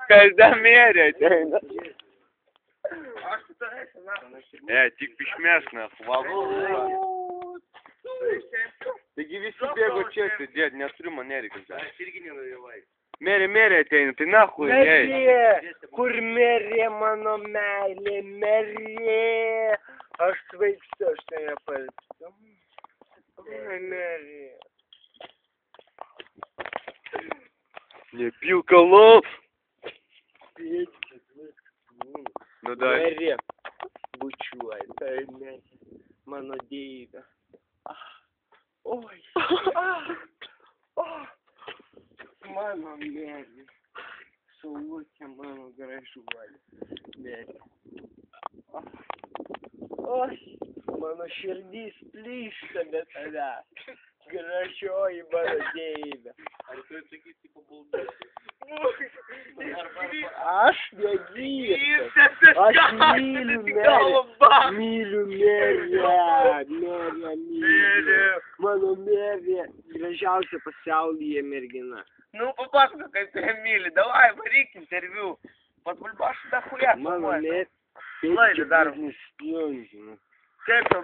Пиздомерие ateina. Tik pišmės, nahvalų. Taigi visi bėgo čia, dėd, neturiu man nereikia. Aš irgi nenorėjau. Merė ateina, tai nahui, ei. Merė, kur merė mano meilė, merė. Aš svaigstu, aš tai nepalstu. Merė. Nepilk alaus. Nu dai. Merė, bučiuoj, tai merė, mano deivė. Oi. Mano merė, saulutė mano gražuolė, merė. Oi, mano širdis plyšta be tavęs, gražioji mano deivė. Ar tu atsakysi pabulduoti? Aš negyvas, aš myliu merę, myliu. Mano merė gražiausia pasaulyje mergina. Ну, papasakok, kaip tu ją myli. Davai, varyk interviu. Patbulbašu da хуя. Mano merė, Laidą darom. nespjūnžinu. Kaip tau